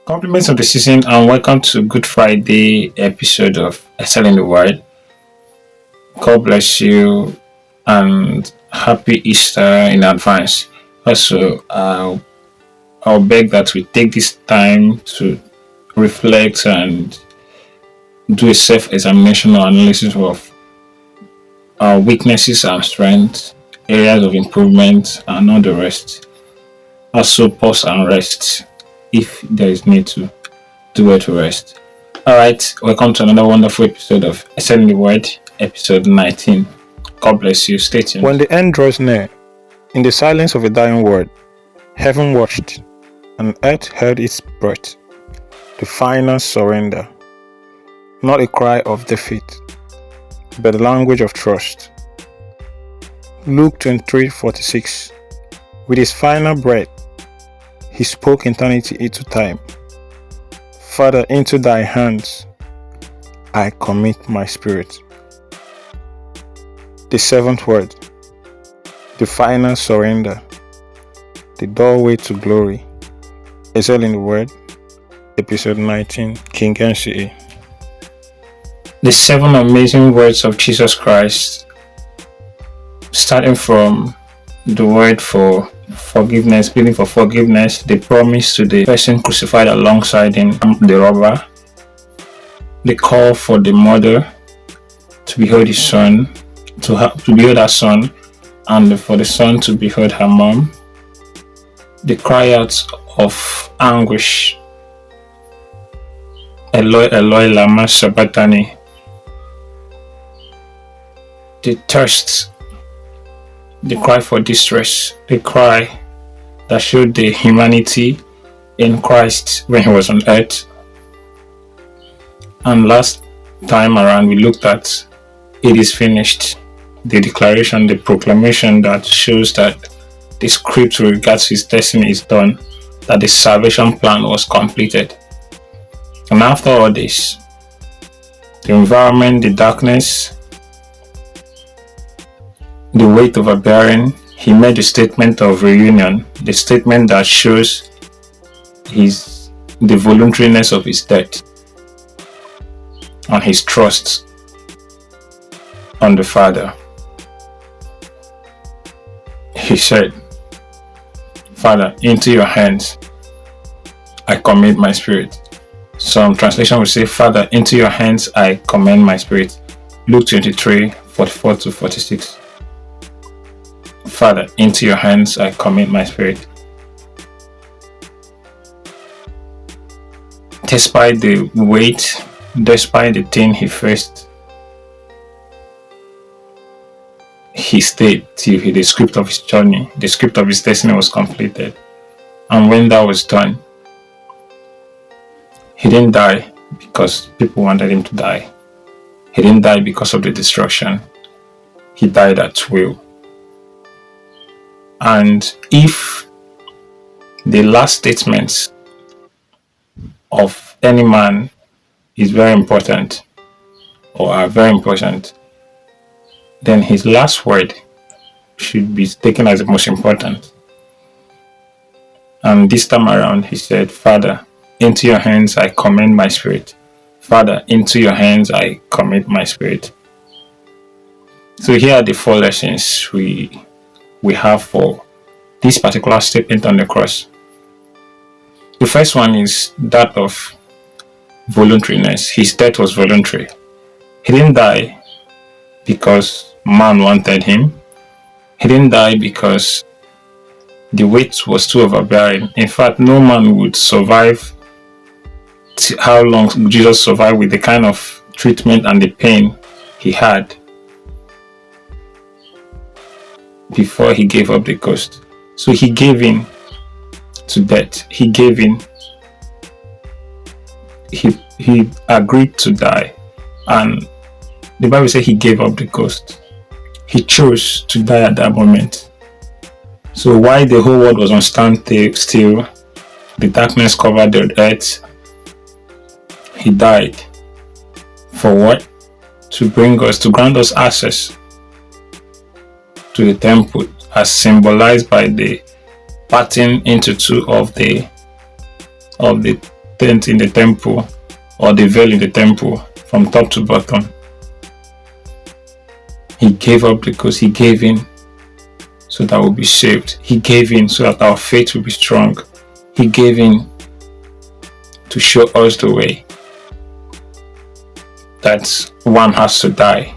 Compliments of the season and welcome to Good Friday episode of Excelling the Word. God bless you and happy Easter in advance. Also, I'll beg that we take this time to reflect and do a self-examination or analysis of our weaknesses and strengths, areas of improvement, and all the rest. Also, pause and rest if there is need to do it to rest. Alright, welcome to another wonderful episode of Excelling the Word, episode 19. God bless you. Stay tuned. When the end draws near, in the silence of a dying world, heaven watched, and earth held its breath. The final surrender. Not a cry of defeat, but the language of trust. Luke 23:46. With his final breath, he spoke eternity into time. Father, into thy hands I commit my spirit. The seventh word. The final surrender. The doorway to glory. Excelling the Word, episode 19, King NCA. The 7 amazing words of Jesus Christ, starting from the word for forgiveness, pleading for forgiveness, the promise to the person crucified alongside him, the robber, the call for the mother to behold his son, to behold her son, and for the son to behold her mom, the cry out of anguish, Eloi, Eloi, lama sabachthani, the thirst, the cry for distress, the cry that showed the humanity in Christ when he was on earth. And last time around we looked at it is finished, the declaration, the proclamation that shows that the script with regards to his destiny is done, that the salvation plan was completed. And after all this, the environment, the darkness, the weight of a bearing, he made a statement of reunion, the statement that shows the voluntariness of his death and his trust on the Father. He said, Father, into your hands I commit my spirit. Some translation will say, Father, into your hands I commend my spirit. Luke 23:44-46. Father, into your hands I commit my spirit. Despite the weight, despite the thing he faced, he stayed till the script of his journey, the script of his destiny was completed. And when that was done, he didn't die because people wanted him to die. He didn't die because of the destruction. He died at will. And if the last statements of any man is very important or are very important, then his last word should be taken as the most important. And this time around he said, Father, into your hands I commend my spirit. Father, into your hands I commit my spirit. So here are the 4 lessons we have for this particular statement on the cross. The first one is that of voluntariness. His death was voluntary. He didn't die because man wanted him. He didn't die because the weight was too overbearing. In fact, no man would survive how long Jesus survived with the kind of treatment and the pain he had before he gave up the ghost. So he gave in to death. He gave in. He agreed to die. And the Bible says he gave up the ghost. He chose to die at that moment. So while the whole world was on standstill, the darkness covered the earth, he died. For what? To grant us access to the temple, as symbolized by the parting into two of the tent in the temple or the veil in the temple from top to bottom. He gave up because he gave in so that we'll be saved. He gave in so that our faith will be strong. He gave in to show us the way that one has to die,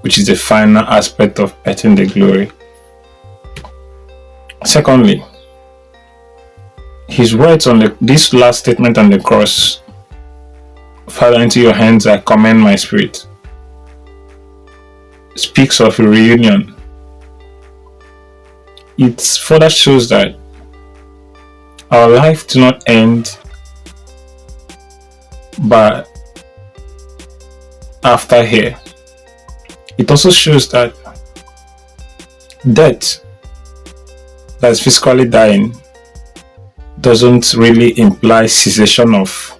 which is the final aspect of getting the glory. Secondly, his words on this last statement on the cross, Father, into your hands I commend my spirit, speaks of a reunion. It further shows that our life do not end but after here. It also shows that death, that's physically dying, doesn't really imply cessation of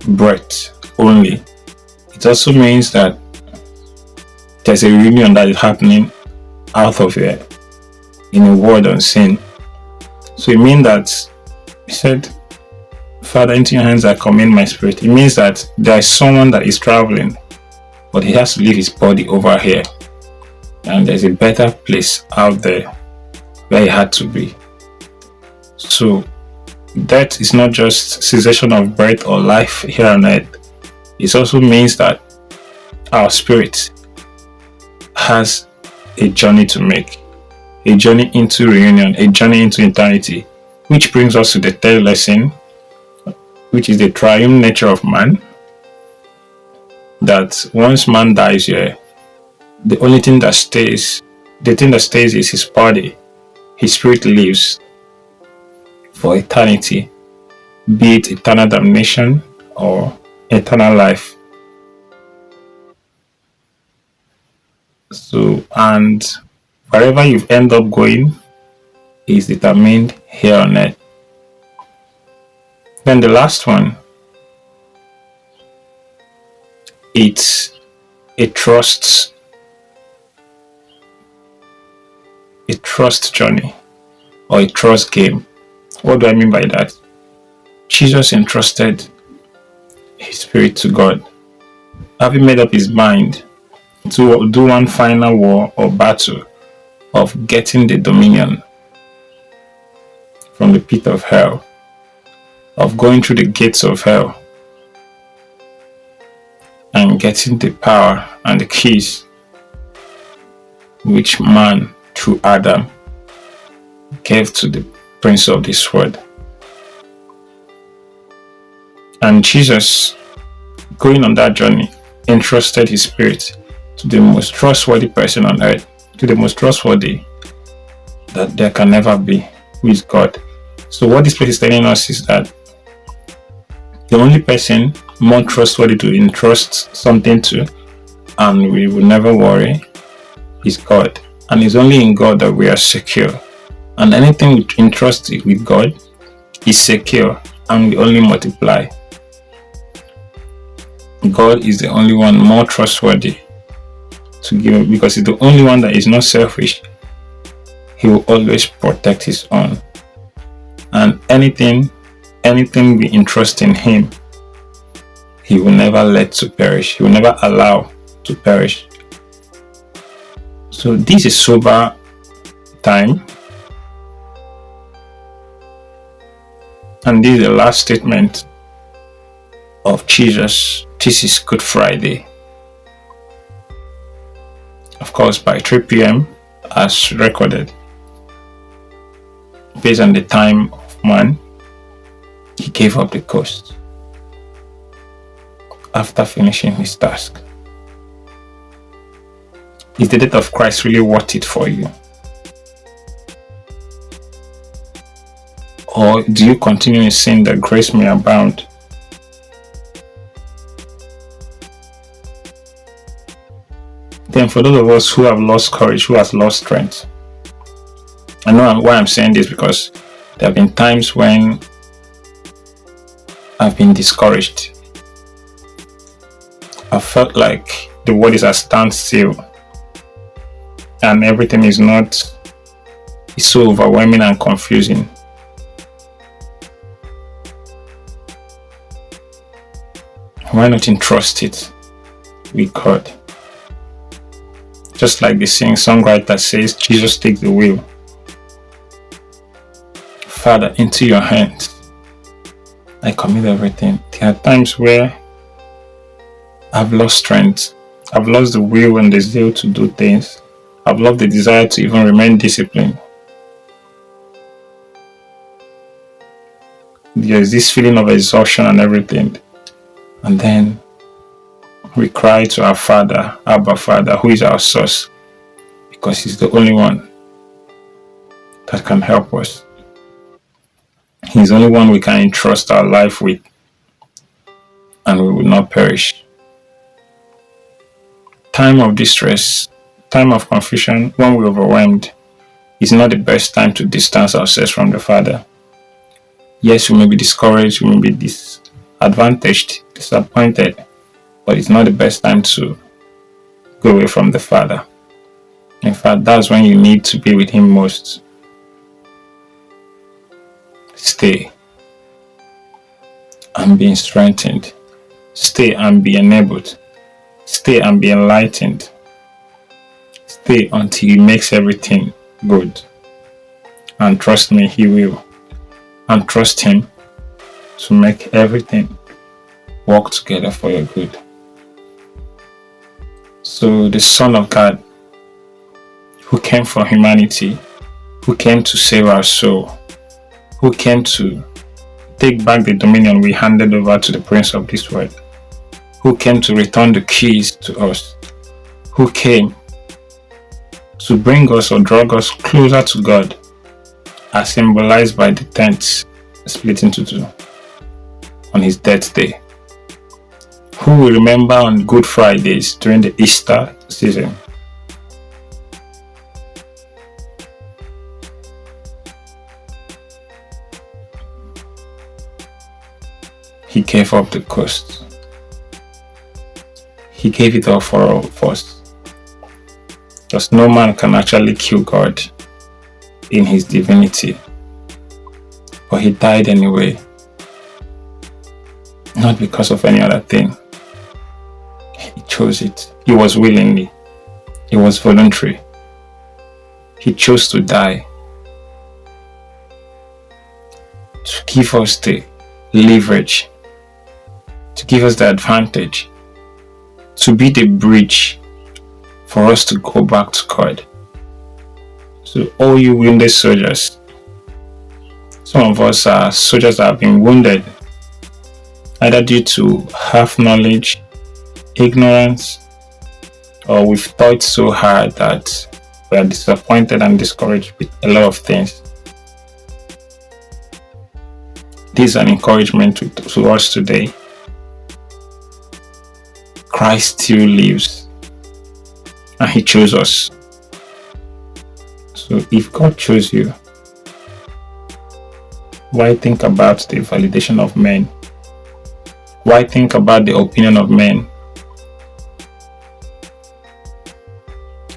breath only. It also means that there's a reunion that is happening out of here in a world unseen. So it means that he said, Father, into your hands I commend my spirit. It means that there is someone that is traveling, but he has to leave his body over here, and there's a better place out there where he had to be. So death is not just cessation of breath or life here on earth. It also means that our spirit has a journey to make, a journey into reunion, a journey into eternity, which brings us to the third lesson, which is the triune nature of man. That once man dies here, the only thing that stays, is his body. His spirit lives for eternity, be it eternal damnation or eternal life. So, and wherever you end up going is determined here on earth. Then the last one, it's a trust journey or a trust game. What do I mean by that? Jesus entrusted his spirit to God, having made up his mind to do one final war or battle of getting the dominion from the pit of hell, of going through the gates of hell and getting the power and the keys which man through Adam gave to the prince of this world. And Jesus, going on that journey, entrusted his spirit to the most trustworthy person on earth, to the most trustworthy that there can never be, who is God. So what this place is telling us is that the only person more trustworthy to entrust something to, and we will never worry, is God. And it's only in God that we are secure. And anything we entrust with God is secure and will only multiply. God is the only one more trustworthy to give, because he's the only one that is not selfish. He will always protect his own. And anything we entrust in him, he will never let to perish. He will never allow to perish. So this is sober time. And this is the last statement of Jesus. This is Good Friday. Of course, by 3 p.m. as recorded. Based on the time of man, he gave up the ghost after finishing his task. Is the death of Christ really worth it for you? Or do you continue in sin that grace may abound? Then for those of us who have lost courage, who has lost strength, I know why I'm saying this, because there have been times when I've been discouraged. I felt like the world is at standstill and everything is so overwhelming and confusing. Why not entrust it with God? Just like the songwriter says, Jesus, take the wheel. Father, into your hands I commit everything. There are times where I've lost strength. I've lost the will and the zeal to do things. I've lost the desire to even remain disciplined. There's this feeling of exhaustion and everything. And then we cry to our Father, Abba Father, who is our source, because He's the only one that can help us. He's the only one we can entrust our life with, and we will not perish. Time of distress, time of confusion, when we're overwhelmed, is not the best time to distance ourselves from the Father. Yes, we may be discouraged, we may be disadvantaged, disappointed, but it's not the best time to go away from the Father. In fact, that's when you need to be with Him most. Stay and be strengthened. Stay and be enabled. Stay and be enlightened. Stay until He makes everything good. And trust me, He will. And trust Him to make everything work together for your good. So the Son of God, who came for humanity, who came to save our soul, who came to take back the dominion we handed over to the prince of this world, who came to return the keys to us, who came to bring us or drag us closer to God, as symbolized by the tents split into two on His death day, who we remember on Good Fridays during the Easter season. He gave up the ghost. He gave it all for all of us. Because no man can actually kill God in His divinity. But He died anyway. Not because of any other thing. He chose it. It was willingly. It was voluntary. He chose to die. To give us the leverage. To give us the advantage. To be the bridge for us to go back to God. So all you wounded soldiers, some of us are soldiers that have been wounded, either due to half knowledge, ignorance, or we've thought so hard that we are disappointed and discouraged with a lot of things. This is an encouragement to us today. Christ still lives, and He chose us. So if God chose you, why think about the validation of men? Why think about the opinion of men?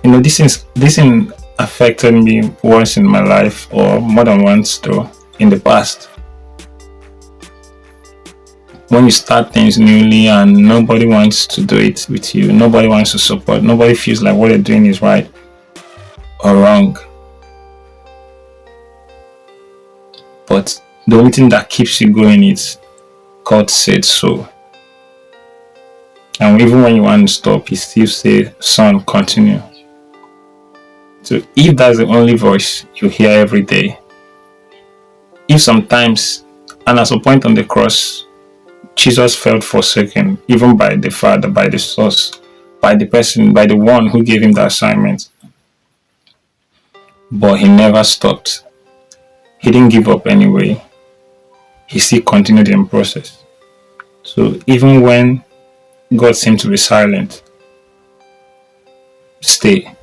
You know, this affected me once in my life, or more than once though, in the past. When you start things newly and nobody wants to do it with you, nobody wants to support, nobody feels like what they're doing is right or wrong. But the only thing that keeps you going is God said so. And even when you want to stop, He still says, son, continue. So if that's the only voice you hear every day, if sometimes, and at some point on the cross, Jesus felt forsaken, even by the Father, by the source, by the person, by the one who gave Him the assignment. But He never stopped. He didn't give up anyway. He still continued in process. So even when God seemed to be silent, stay.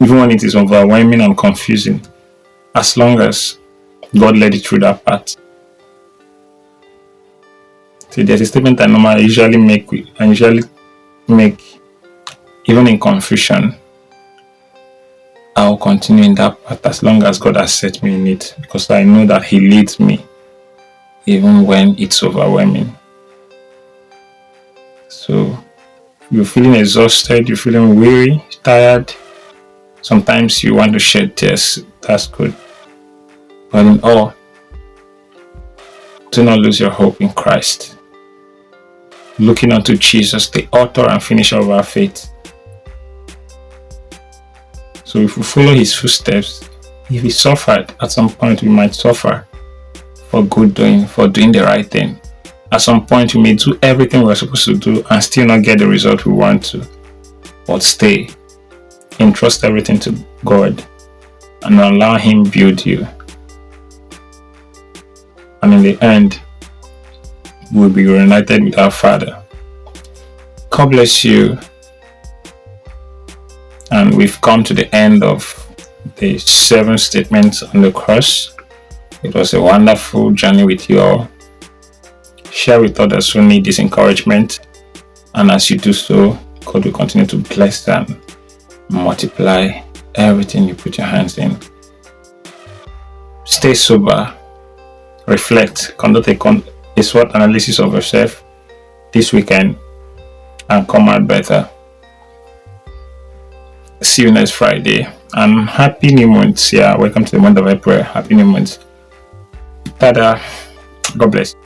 Even when it is overwhelming and confusing, as long as God led you through that path. So there's a statement I normally usually make, even in confusion. I'll continue in that path as long as God has set me in it, because I know that He leads me even when it's overwhelming. So you're feeling exhausted, you're feeling weary, tired. Sometimes you want to shed tears. That's good. But in all, do not lose your hope in Christ. Looking unto Jesus, the author and finisher of our faith. So if we follow his footsteps, if he suffered, at some point we might suffer for good doing, for doing the right thing. At some point we may do everything we're supposed to do and still not get the result we want to. But stay. Entrust everything to God and allow him build you. And in the end, we'll be reunited with our Father. God bless you. And we've come to the end of the 7 statements on the cross. It was a wonderful journey with you all. Share with others who need this encouragement. And as you do so, God will continue to bless and multiply everything you put your hands in. Stay sober. Reflect. Conduct a SWOT analysis of yourself this weekend and come out better. See you next Friday. And happy new month. Yeah, welcome to the month of April. Happy new month. Tada. God bless.